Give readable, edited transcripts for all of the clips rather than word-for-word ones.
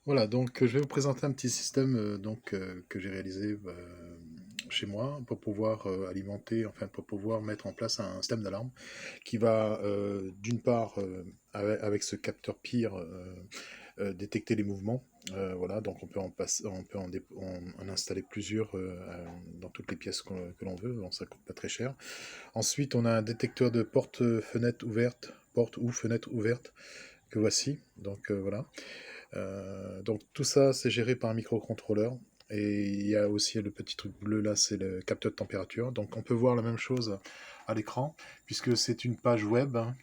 Voilà, donc je vais vous présenter un petit système que j'ai réalisé chez moi pour pouvoir alimenter, enfin pour pouvoir mettre en place un système d'alarme qui va d'une part avec ce capteur PIR détecter les mouvements. Voilà, donc on peut en passer, on peut en installer plusieurs dans toutes les pièces que l'on veut, donc ça coûte pas très cher. Ensuite, on a un détecteur de porte-fenêtre ouverte, porte ou fenêtre ouverte que voici. Donc voilà. Donc tout ça, c'est géré par un microcontrôleur. Et il y a aussi le petit truc bleu là, c'est le capteur de température. Donc on peut voir la même chose à l'écran, puisque c'est une page web hein,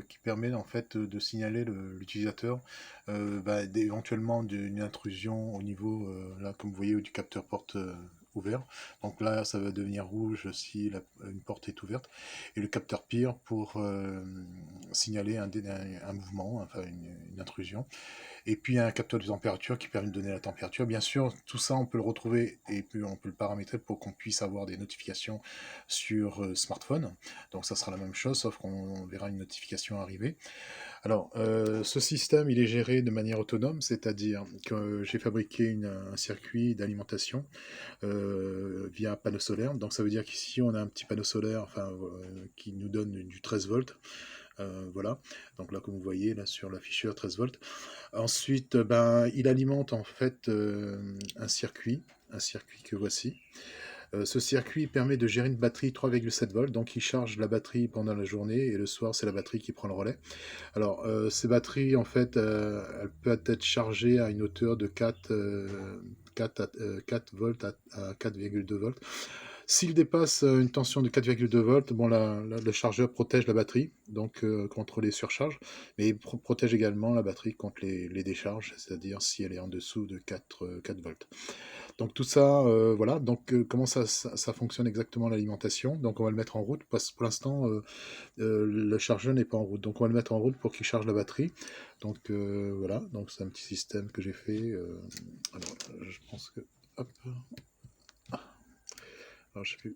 qui permet en fait de signaler l'utilisateur éventuellement d'une intrusion au niveau, là comme vous voyez, du capteur porte ouvert. Donc là, ça va devenir rouge si une porte est ouverte. Et le capteur PIR pour signaler un mouvement, enfin une intrusion. Et puis un capteur de température qui permet de donner la température. Bien sûr, tout ça, on peut le retrouver et puis on peut le paramétrer pour qu'on puisse avoir des notifications sur smartphone. Donc ça sera la même chose, sauf qu'on verra une notification arriver. Alors, ce système, il est géré de manière autonome, c'est-à-dire que j'ai fabriqué un circuit d'alimentation via un panneau solaire. Donc ça veut dire qu'ici, on a un petit panneau solaire qui nous donne du 13 volts. Voilà, donc là comme vous voyez là sur l'afficheur 13 volts. Ensuite, ben, il alimente en fait un circuit que voici. Ce circuit permet de gérer une batterie 3,7 volts, donc il charge la batterie pendant la journée et le soir c'est la batterie qui prend le relais. Alors ces batteries en fait, elles peuvent être chargées à une hauteur de 4 volts à 4,2 volts. S'il dépasse une tension de 4,2 volts, bon, le chargeur protège la batterie donc contre les surcharges, mais il protège également la batterie contre les décharges, c'est-à-dire si elle est en dessous de 4 volts. Donc tout ça, voilà. Donc comment ça fonctionne exactement l'alimentation? Donc on va le mettre en route parce que pour l'instant le chargeur n'est pas en route. Donc on va le mettre en route pour qu'il charge la batterie. Donc voilà. Donc c'est un petit système que j'ai fait. Alors je pense que hop. Alors je sais plus.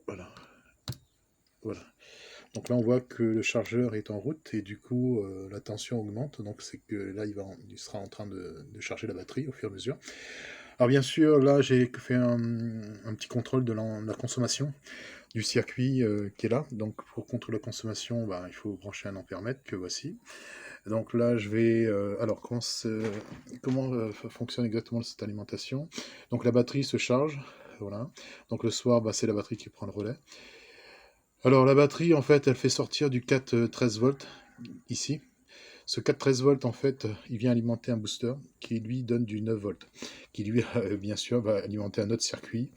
Voilà. Voilà. Donc là, on voit que le chargeur est en route et du coup, la tension augmente. Donc c'est que là, il sera en train de charger la batterie au fur et à mesure. Alors bien sûr, là, j'ai fait un petit contrôle de la consommation du circuit qui est là. Donc pour contrôler la consommation, bah, il faut brancher un ampèremètre que voici. Donc là, je vais... alors, comment fonctionne exactement cette alimentation? Donc la batterie se charge. Voilà. Donc le soir, bah, c'est la batterie qui prend le relais. Alors la batterie, en fait, elle fait sortir du 4 13 volts ici. Ce 4 13 volts, en fait, il vient alimenter un booster qui lui donne du 9 volts, qui lui, bien sûr, va alimenter un autre circuit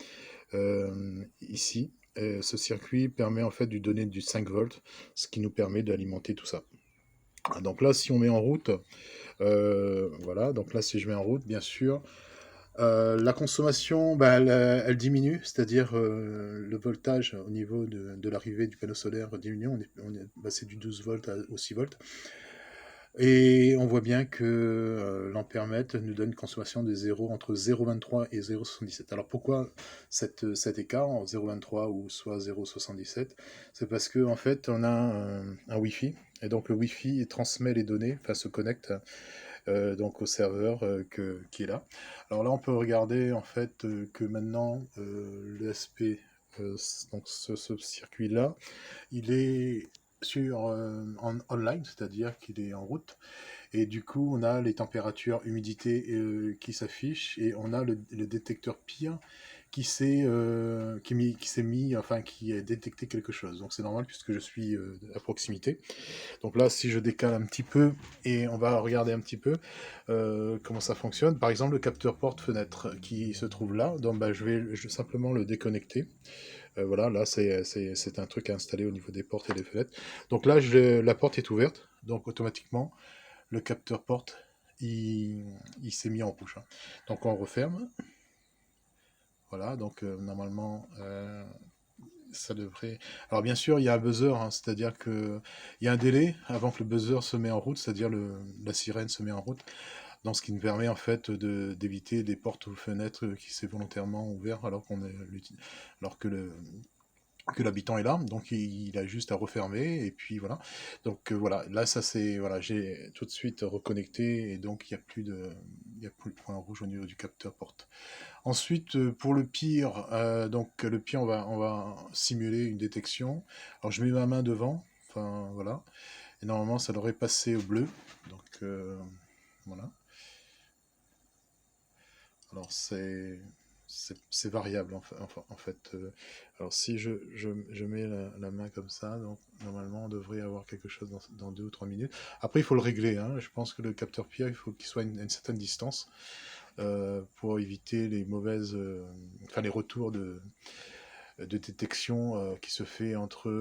ici. Ce circuit permet en fait de lui donner du 5 volts, ce qui nous permet d'alimenter tout ça. Donc là, si on met en route, voilà, donc là, si je mets en route, bien sûr, la consommation, bah, elle diminue, c'est-à-dire le voltage au niveau de l'arrivée du panneau solaire diminue, on est passé du 12 volts au 6 volts. Et on voit bien que l'ampèremètre nous donne une consommation de 0 entre 0,23 et 0,77. Alors pourquoi cet écart en 0,23 ou soit 0,77? C'est parce que en fait on a un Wi-Fi et donc le Wi-Fi transmet les données, enfin se connecte donc au serveur qui est là. Alors là on peut regarder en fait que maintenant l'ESP, donc ce circuit-là, il est en online, c'est-à-dire qu'il est en route. Et du coup, on a les températures, humidité qui s'affichent et on a le détecteur PIR qui s'est mis, enfin qui a détecté quelque chose. Donc c'est normal puisque je suis à proximité. Donc là, si je décale un petit peu et on va regarder un petit peu comment ça fonctionne. Par exemple, le capteur porte-fenêtre qui se trouve là, donc bah, je vais simplement le déconnecter. Voilà, là c'est un truc à installer au niveau des portes et des fenêtres. Donc là, la porte est ouverte, donc automatiquement le capteur porte il s'est mis en rouge. Hein. Donc on referme. Voilà, donc normalement ça devrait. Alors bien sûr, il y a un buzzer, hein, c'est-à-dire que il y a un délai avant que le buzzer se met en route, c'est-à-dire la sirène se met en route. Donc ce qui nous permet en fait d'éviter des portes ou fenêtres qui s'est volontairement ouvert alors alors que que l'habitant est là, donc il a juste à refermer, et puis voilà. Donc voilà, là ça c'est, voilà, j'ai tout de suite reconnecté, et donc il y a plus de point rouge au niveau du capteur porte. Ensuite, pour le pire, donc le pire, on va simuler une détection. Alors je mets ma main devant, enfin voilà, et normalement ça devrait passer au bleu, donc voilà. Alors c'est variable en fait. Alors si je mets la main comme ça, donc normalement on devrait avoir quelque chose dans 2 ou 3 minutes. Après il faut le régler, hein. Je pense que le capteur PIA, il faut qu'il soit à une certaine distance pour éviter les mauvaises, enfin les retours de détection qui se fait entre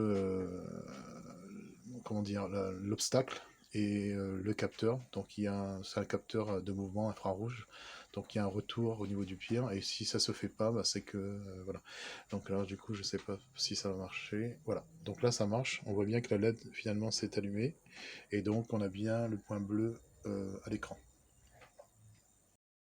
comment dire, l'obstacle et le capteur. Donc c'est un capteur de mouvement infrarouge. Donc il y a un retour au niveau du pire, et si ça se fait pas, bah, c'est que voilà. Donc là du coup je sais pas si ça va marcher. Voilà. Donc là ça marche. On voit bien que la LED finalement s'est allumée, et donc on a bien le point bleu à l'écran.